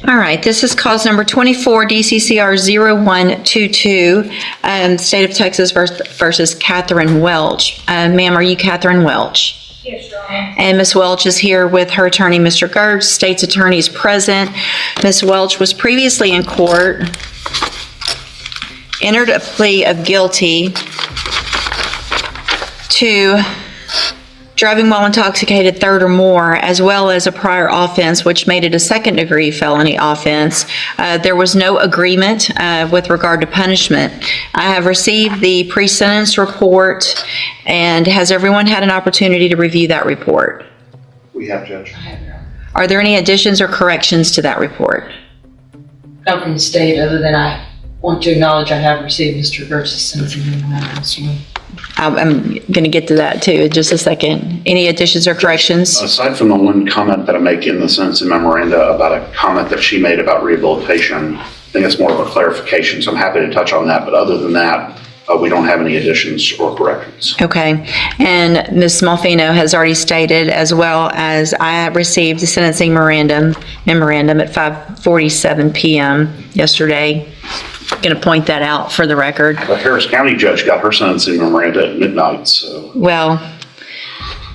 All right, this is cause number 24 DCCR 0122, State of Texas versus Catherine Welch. Ma'am, are you Catherine Welch? Yes, Your Honor. And Ms. Welch is here with her attorney, Mr. Gertz. State's attorney is present. Ms. Welch was previously in court, entered a plea of guilty to driving while intoxicated, third or more, as well as a prior offense, which made it a second-degree felony offense. There was no agreement with regard to punishment. I have received the pre-sentence report, and has everyone had an opportunity to review that report? We have, Judge. Are there any additions or corrections to that report? Not from the state, other than I want to acknowledge I have received Mr. Gertz's sentencing memorandum. I'm going to get to that too in just a second. Any additions or corrections? Aside from the one comment that I make in the sentencing memoranda about a comment that she made about rehabilitation, I think it's more of a clarification, so I'm happy to touch on that. But other than that, we don't have any additions or corrections. Okay. And Ms. Smallfino has already stated, as well as I have received the sentencing memorandum at 5:47 p.m. yesterday. Going to point that out for the record. The Harris County judge got her sentencing memoranda at midnight, so. Well,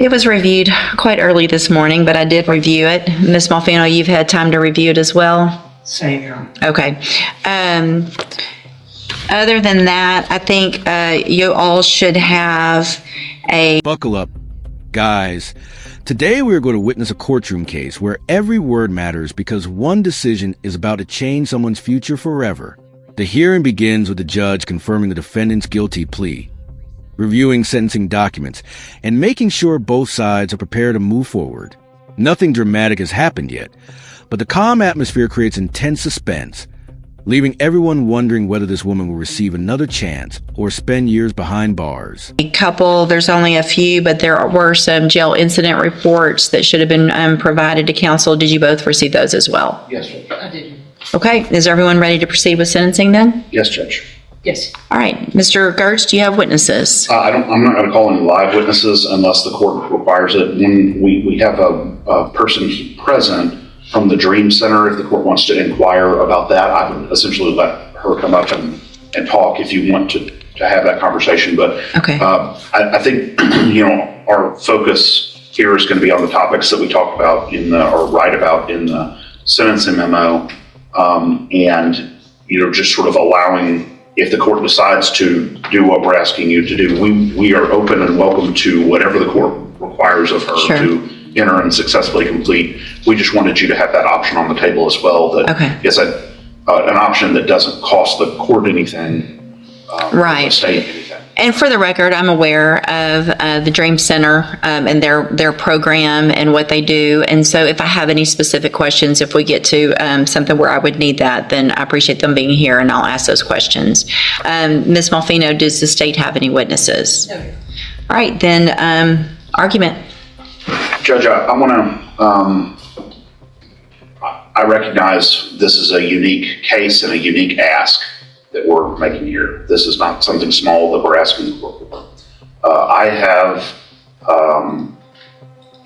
it was reviewed quite early this morning, but I did review it. Ms. Smallfino, you've had time to review it as well? Same, Your Honor. Okay. Other than that, I think you all should have a... Buckle up, guys. Today we are going to witness a courtroom case where every word matters because one decision is about to change someone's future forever. The hearing begins with the judge confirming the defendant's guilty plea, reviewing sentencing documents, and making sure both sides are prepared to move forward. Nothing dramatic has happened yet, but the calm atmosphere creates intense suspense, leaving everyone wondering whether this woman will receive another chance or spend years behind bars. There's only a few, but there were some jail incident reports that should have been provided to counsel. Did you both receive those as well? Yes, Judge. I did. Okay, is everyone ready to proceed with sentencing then? Yes, Judge. Yes. All right, Mr. Gertz, do you have witnesses? I'm not going to call any live witnesses unless the court requires it. When we have a person present from the Dream Center, if the court wants to inquire about that, I would essentially let her come up and talk if you want to have that conversation. But okay. I think, our focus here is going to be on the topics that we talked about or write about in the sentencing memo. And just sort of allowing, if the court decides to do what we're asking you to do, we are open and welcome to whatever the court requires of her. Sure. To enter and successfully complete. We just wanted you to have that option on the table as well. That okay. is an option that doesn't cost the court anything. Right. The state anything. And for the record, I'm aware of the Dream Center and their program and what they do. And so if I have any specific questions, if we get to something where I would need that, then I appreciate them being here and I'll ask those questions. Ms. Smallfino, does the state have any witnesses? No. All right, then argument. Judge, I want to, I recognize this is a unique case and a unique ask that we're making here. This is not something small that we're asking for. I have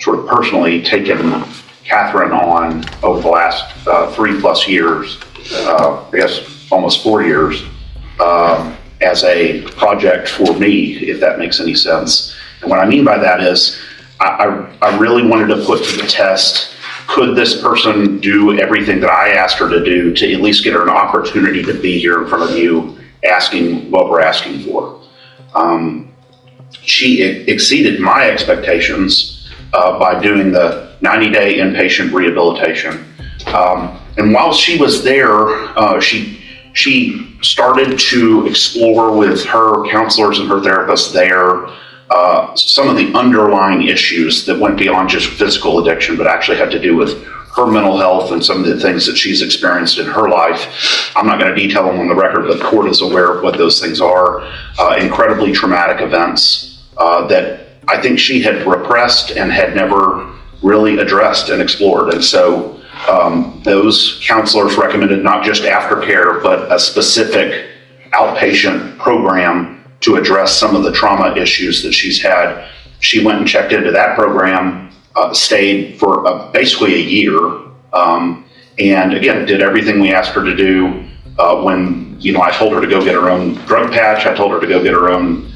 sort of personally taken Catherine on over the last 3+ years, I guess almost 4 years, as a project for me, if that makes any sense. And what I mean by that is I really wanted to put to the test, could this person do everything that I asked her to do to at least get her an opportunity to be here in front of you asking what we're asking for? She exceeded my expectations by doing the 90-day inpatient rehabilitation. And while she was there, she started to explore with her counselors and her therapists there some of the underlying issues that went beyond just physical addiction, but actually had to do with her mental health and some of the things that she's experienced in her life. I'm not going to detail them on the record, but the court is aware of what those things are. Incredibly traumatic events that I think she had repressed and had never really addressed and explored. And so those counselors recommended not just aftercare, but a specific outpatient program to address some of the trauma issues that she's had. She went and checked into that program, stayed for basically a year, And again, did everything we asked her to do. When, I told her to go get her own drug patch, I told her to go get her own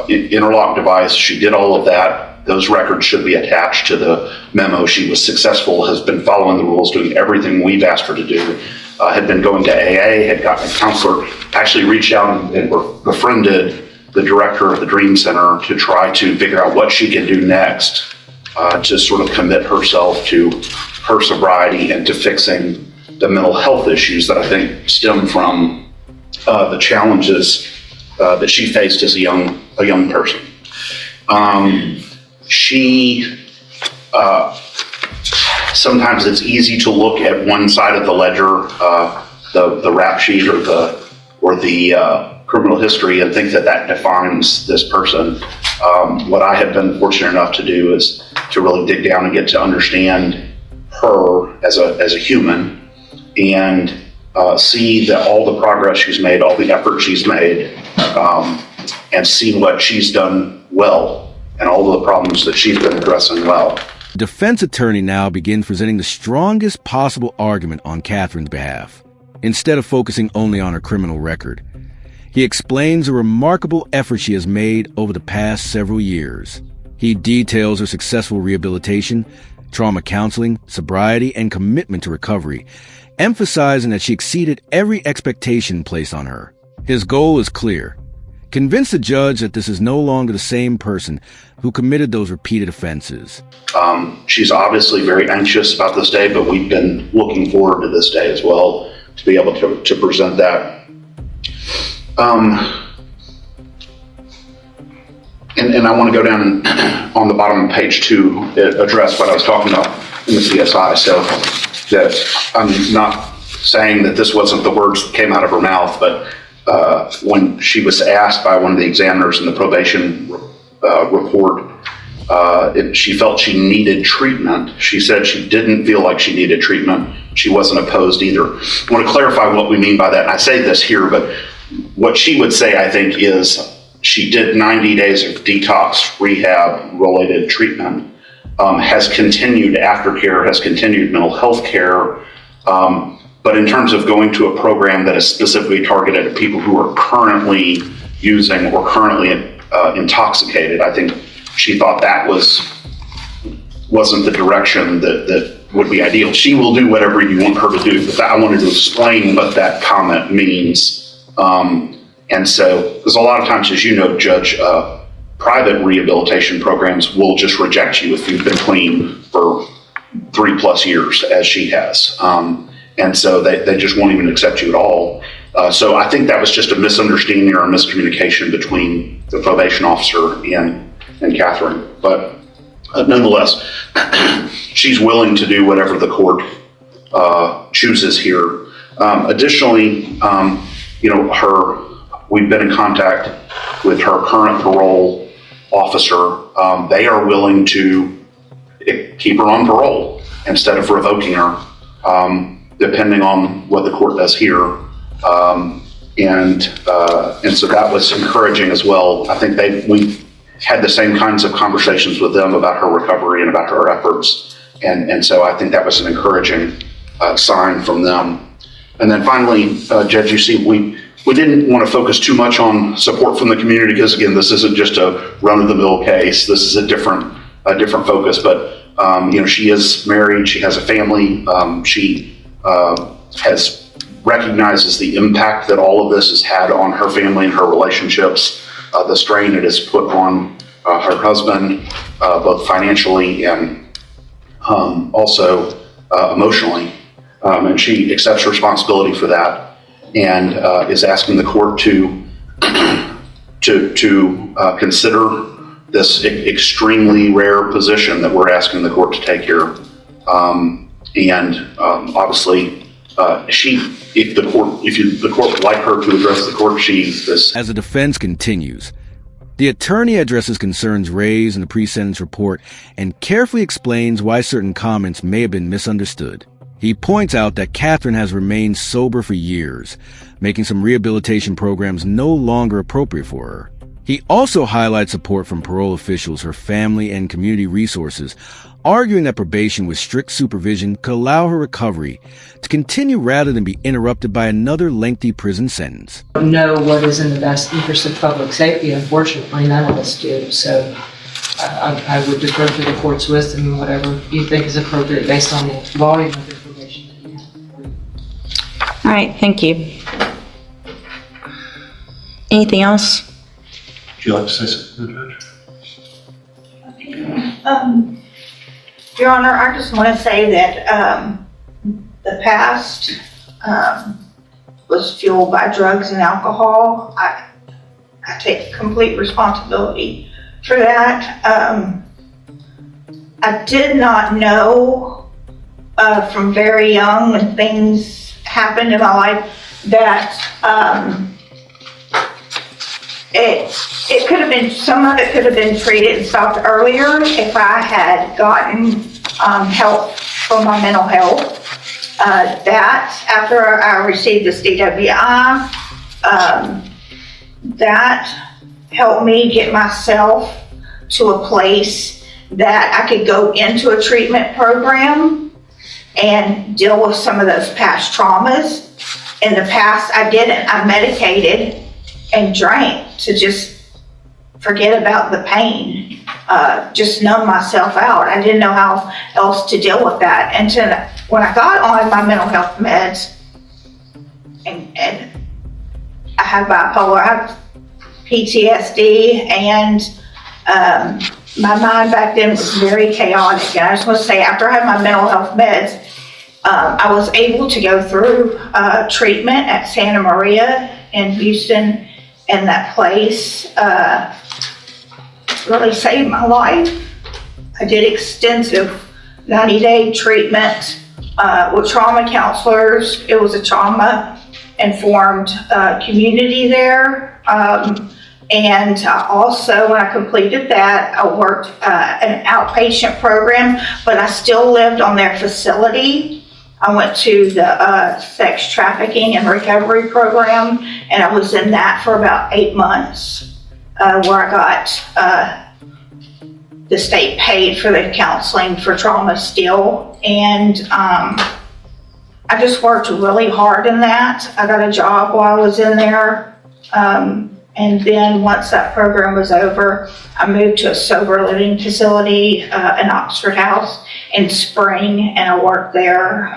interlock device. She did all of that. Those records should be attached to the memo. She was successful, has been following the rules, doing everything we've asked her to do. Had been going to AA, had gotten a counselor, actually reached out and befriended the director of the Dream Center to try to figure out what she can do next to sort of commit herself to her sobriety and to fixing the mental health issues that I think stem from the challenges that she faced as a young person. Sometimes it's easy to look at one side of the ledger, the rap sheet or the criminal history, and think that defines this person. What I have been fortunate enough to do is to really dig down and get to understand her as a human, and see that all the progress she's made, all the effort she's made, and see what she's done well and all the problems that she's been addressing well. The defense attorney now begins presenting the strongest possible argument on Catherine's behalf. Instead of focusing only on her criminal record, he explains the remarkable effort she has made over the past several years. He details her successful rehabilitation, trauma counseling, sobriety, and commitment to recovery, emphasizing that she exceeded every expectation placed on her. His goal is clear: convince the judge that this is no longer the same person who committed those repeated offenses. She's obviously very anxious about this day, but we've been looking forward to this day as well, to be able to present that. And I want to go down and on the bottom of page 2, address what I was talking about in the CSI. So that I'm not saying that this wasn't the words that came out of her mouth, but when she was asked by one of the examiners in the probation report, she felt she needed treatment. She said she didn't feel like she needed treatment. She wasn't opposed either. I want to clarify what we mean by that. And I say this here, but what she would say, I think, is she did 90 days of detox rehab related treatment, has continued aftercare, has continued mental health care. But in terms of going to a program that is specifically targeted at people who are currently using or currently intoxicated, I think she thought that wasn't the direction that would be ideal. She will do whatever you want her to do, but I wanted to explain what that comment means. And so, because a lot of times, as you know, Judge, private rehabilitation programs will just reject you if you've been clean for 3+ years, as she has. And so they just won't even accept you at all. So I think that was just a misunderstanding or a miscommunication between the probation officer and Catherine. But nonetheless, she's willing to do whatever the court chooses here. Additionally, we've been in contact with her current parole officer. They are willing to keep her on parole instead of revoking her, depending on what the court does here. And so that was encouraging as well. I think we had the same kinds of conversations with them about her recovery and about her efforts. And so I think that was an encouraging sign from them. And then finally, Judge, you see, we didn't want to focus too much on support from the community because, again, this isn't just a run-of-the-mill case. This is a different focus. But she is married. She has a family. She recognizes the impact that all of this has had on her family and her relationships, the strain it has put on her husband, both financially and also emotionally. And she accepts responsibility for that and is asking the court to consider this extremely rare position that we're asking the court to take here. Obviously, if the court would like her to address the court, she is. As the defense continues, the attorney addresses concerns raised in the pre-sentence report and carefully explains why certain comments may have been misunderstood. He points out that Catherine has remained sober for years, making some rehabilitation programs no longer appropriate for her. He also highlights support from parole officials, her family, and community resources, arguing that probation with strict supervision could allow her recovery to continue rather than be interrupted by another lengthy prison sentence. Know what is in the best interest of public safety. Unfortunately, none of us do. So I would defer to the court's wisdom and whatever you think is appropriate based on the volume of information that you have. All right, thank you. Anything else? Would you like to say something to the judge? Your Honor, I just want to say that the past was fueled by drugs and alcohol. I take complete responsibility for that. I did not know from very young when things happened in my life that it could have been, some of it could have been treated and stopped earlier if I had gotten help for my mental health. That, after I received this DWI, that helped me get myself to a place that I could go into a treatment program and deal with some of those past traumas. In the past, I didn't. I medicated and drank to just forget about the pain, just numb myself out. I didn't know how else to deal with that. And when I got on my mental health meds, and I had bipolar, I had PTSD, and my mind back then was very chaotic. And I just want to say, after I had my mental health meds, I was able to go through treatment at Santa Maria in Houston, and that place really saved my life. I did extensive 90-day treatment with trauma counselors. It was a trauma-informed community there. And also, when I completed that, I worked an outpatient program, but I still lived on their facility. I went to the sex trafficking and recovery program, and I was in that for about 8 months, where I got the state paid for the counseling for trauma still. And I just worked really hard in that. I got a job while I was in there. And then once that program was over, I moved to a sober living facility in Oxford House in Spring, and I worked there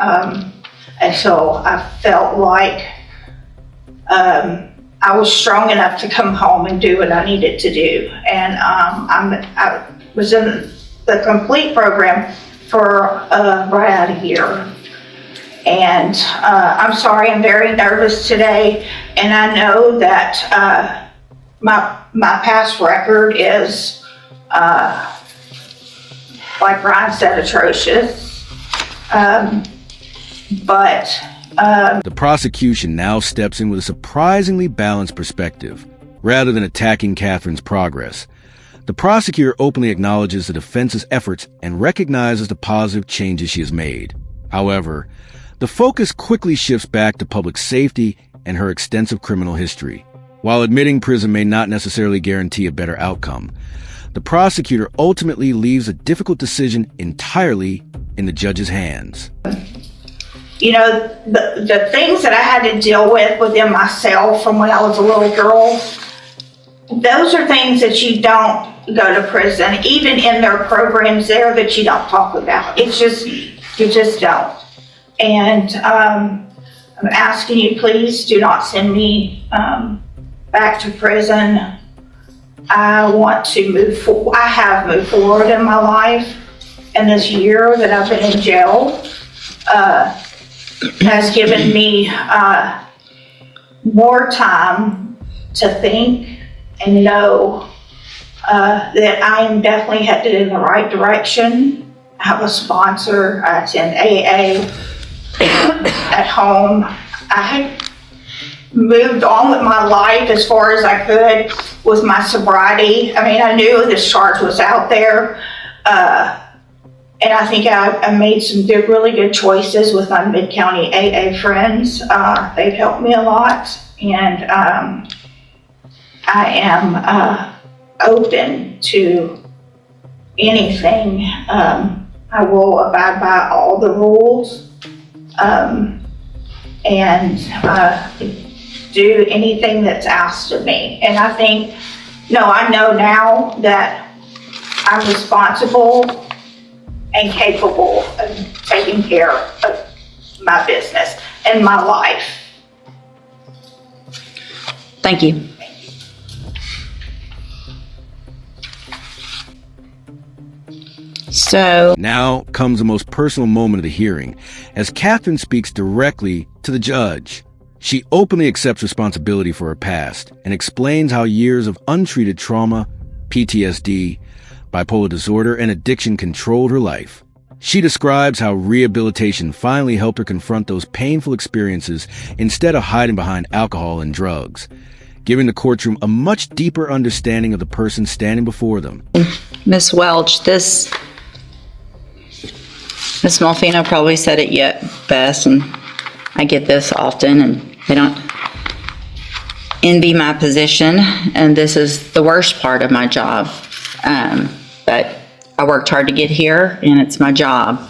until I felt like I was strong enough to come home and do what I needed to do. And I was in the complete program for right out of here. And I'm sorry, I'm very nervous today, and I know that my past record is, like Brian said, atrocious. But The prosecution now steps in with a surprisingly balanced perspective. Rather than attacking Catherine's progress, the prosecutor openly acknowledges the defense's efforts and recognizes the positive changes she has made. However, the focus quickly shifts back to public safety and her extensive criminal history. While admitting prison may not necessarily guarantee a better outcome, the prosecutor ultimately leaves a difficult decision entirely in the judge's hands. you know, the things that I had to deal with within myself from when I was a little girl, those are things that you don't go to prison, even in their programs there, that you don't talk about. It's just, you just don't. And I'm asking you, please do not send me back to prison. I want to move forward. I have moved forward in my life, and this year that I've been in jail has given me more time to think and know that I am definitely headed in the right direction. I have a sponsor. I attend AA at home. I had moved on with my life as far as I could with my sobriety. I mean, I knew this charge was out there. And I think I made some really good choices with my Mid-County AA friends. They've helped me a lot. And I am open to anything. I will abide by all the rules and do anything that's asked of me. And I think, I know now that I'm responsible and capable of taking care of my business and my life. Thank you. So Now comes the most personal moment of the hearing, as Catherine speaks directly to the judge. She openly accepts responsibility for her past and explains how years of untreated trauma, PTSD, bipolar disorder, and addiction controlled her life. She describes how rehabilitation finally helped her confront those painful experiences instead of hiding behind alcohol and drugs, giving the courtroom a much deeper understanding of the person standing before them. Miss Welch, Miss Malfino probably said it yet best, and I get this often, and they don't envy my position, and this is the worst part of my job. But I worked hard to get here, and it's my job.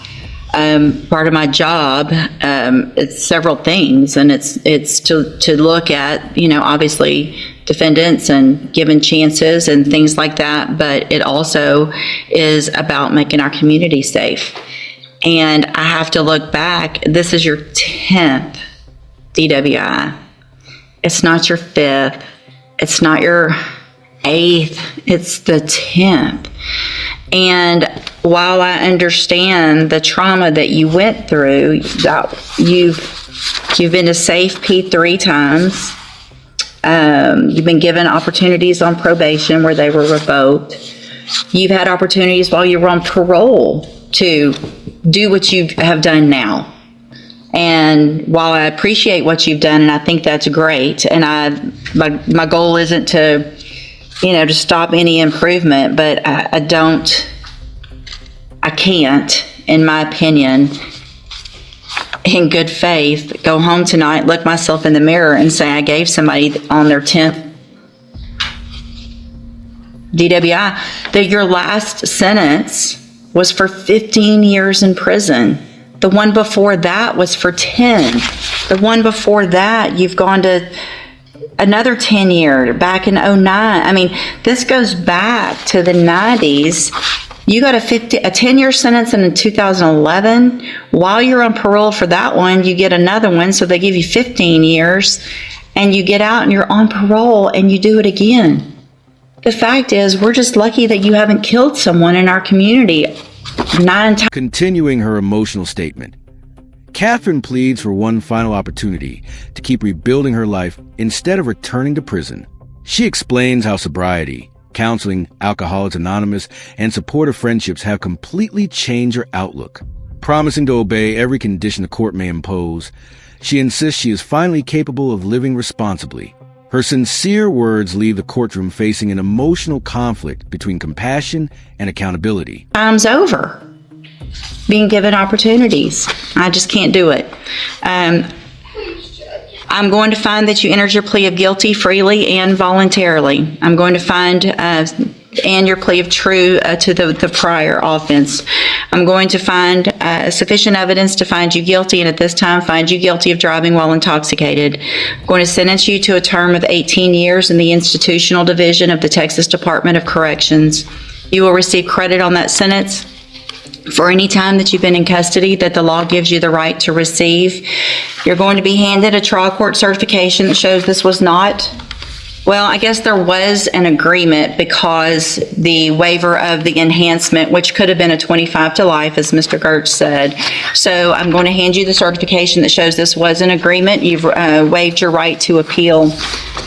Part of my job, it's several things, and it's to look at, obviously defendants and giving chances and things like that, but it also is about making our community safe. And I have to look back, this is your 10th DWI. It's not your 5th. It's not your 8th. It's the 10th. And while I understand the trauma that you went through, that you've been to SAFE 3 times. You've been given opportunities on probation where they were revoked. You've had opportunities while you were on parole to do what you have done now. And while I appreciate what you've done, and I think that's great, and my goal isn't to, to stop any improvement, but I can't, in my opinion, in good faith, go home tonight, look myself in the mirror and say I gave somebody on their 10th DWI, that your last sentence was for 15 years in prison. The one before that was for 10. The one before that, you've gone to another 10 year, back in 09. I mean, this goes back to the 90s. You got a 10-year sentence in 2011. While you're on parole for that one, you get another one, so they give you 15 years, and you get out and you're on parole and you do it again. The fact is, we're just lucky that you haven't killed someone in our community 9 times. Continuing her emotional statement, Catherine pleads for one final opportunity to keep rebuilding her life instead of returning to prison. She explains how sobriety, counseling, Alcoholics Anonymous, and supportive friendships have completely changed her outlook. Promising to obey every condition the court may impose, she insists she is finally capable of living responsibly. Her sincere words leave the courtroom facing an emotional conflict between compassion and accountability. Time's over. Being given opportunities. I just can't do it. I'm going to find that you entered your plea of guilty freely and voluntarily. I'm going to find and your plea of true to the prior offense. I'm going to find sufficient evidence to find you guilty, and at this time find you guilty of driving while intoxicated. I'm going to sentence you to a term of 18 years in the institutional division of the Texas Department of Corrections. You will receive credit on that sentence for any time that you've been in custody that the law gives you the right to receive. You're going to be handed a trial court certification that shows this was not, well, I guess there was an agreement because the waiver of the enhancement, which could have been a 25 to life, as Mr. Gertz said. So I'm going to hand you the certification that shows this was an agreement. You've waived your right to appeal.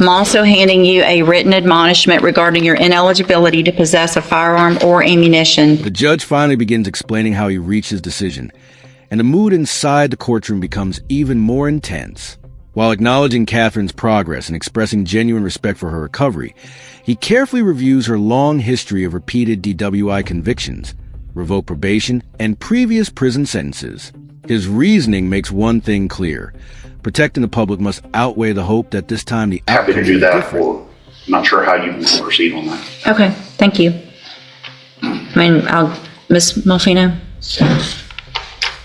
I'm also handing you a written admonishment regarding your ineligibility to possess a firearm or ammunition. The judge finally begins explaining how he reached his decision, and the mood inside the courtroom becomes even more intense. While acknowledging Catherine's progress and expressing genuine respect for her recovery, he carefully reviews her long history of repeated DWI convictions, revoked probation, and previous prison sentences. His reasoning makes one thing clear: protecting the public must outweigh the hope that this time the Happy to outcome do is that different. for not sure how you want to proceed on that. Okay, thank you. Ms. Malfino?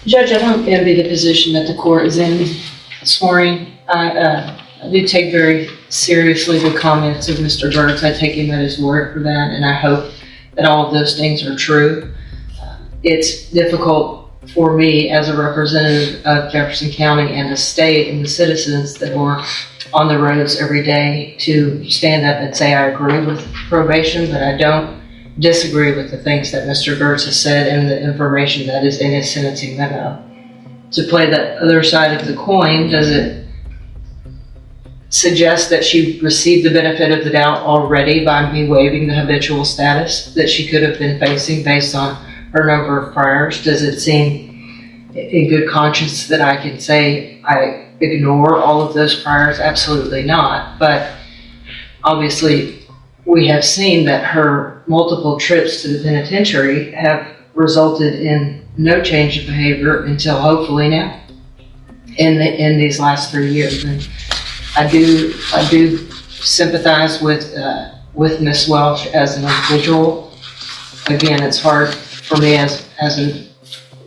Judge, I don't envy the position that the court is in this morning. I do take very seriously the comments of Mr. Gertz. I take him at his word for that, and I hope that all of those things are true. It's difficult for me as a representative of Jefferson County and the state and the citizens that are on the roads every day to stand up and say I agree with probation, but I don't disagree with the things that Mr. Gertz has said and the information that is in his sentencing memo. To play the other side of the coin, does it suggest that she received the benefit of the doubt already by me waiving the habitual status that she could have been facing based on her number of priors? Does it seem in good conscience that I can say I ignore all of those priors? Absolutely not. But obviously, we have seen that her multiple trips to the penitentiary have resulted in no change of behavior until hopefully now in these last 3 years. And I do sympathize with Ms. Welch as an individual. Again, it's hard for me as a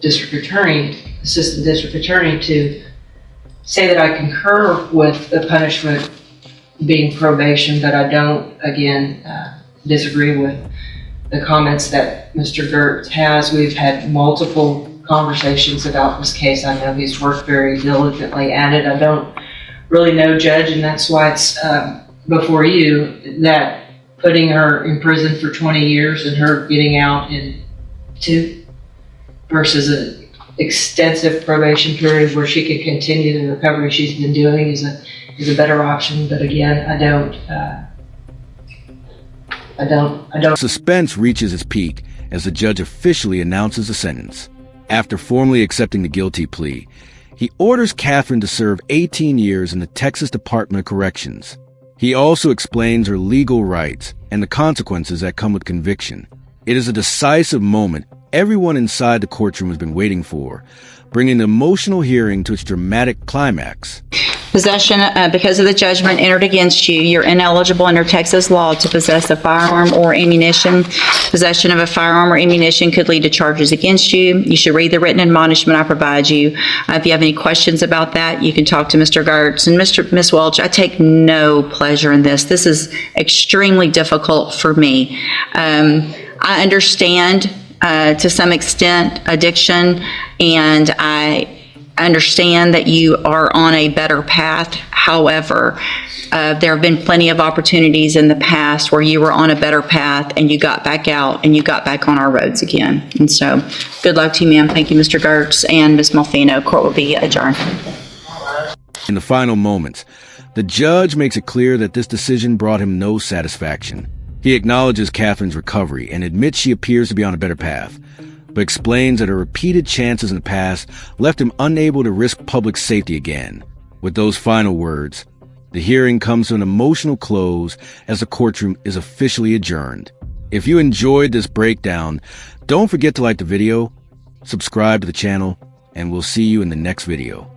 district attorney, assistant district attorney, to say that I concur with the punishment being probation, but I don't, again, disagree with the comments that Mr. Gertz has. We've had multiple conversations about this case. I know he's worked very diligently at it. I don't really know, Judge, and that's why it's before you, that putting her in prison for 20 years and her getting out in 2 versus an extensive probation period where she could continue the recovery she's been doing is a better option. But again, I don't. Suspense reaches its peak as the judge officially announces the sentence. After formally accepting the guilty plea, he orders Catherine to serve 18 years in the Texas Department of Corrections. He also explains her legal rights and the consequences that come with conviction. It is a decisive moment everyone inside the courtroom has been waiting for, bringing the emotional hearing to its dramatic climax. Possession, because of the judgment entered against you, you're ineligible under Texas law to possess a firearm or ammunition. Possession of a firearm or ammunition could lead to charges against you. You should read the written admonishment I provide you. If you have any questions about that, you can talk to Mr. Gertz. And Ms. Welch, I take no pleasure in this. This is extremely difficult for me. I understand to some extent addiction, and I understand that you are on a better path. However, there have been plenty of opportunities in the past where you were on a better path and you got back out and you got back on our roads again. And so, good luck to you, ma'am. Thank you, Mr. Gertz and Ms. Malfino. Court will be adjourned. In the final moments, the judge makes it clear that this decision brought him no satisfaction. He acknowledges Catherine's recovery and admits she appears to be on a better path, but explains that her repeated chances in the past left him unable to risk public safety again. With those final words, the hearing comes to an emotional close as the courtroom is officially adjourned. If you enjoyed this breakdown, don't forget to like the video, subscribe to the channel, and we'll see you in the next video.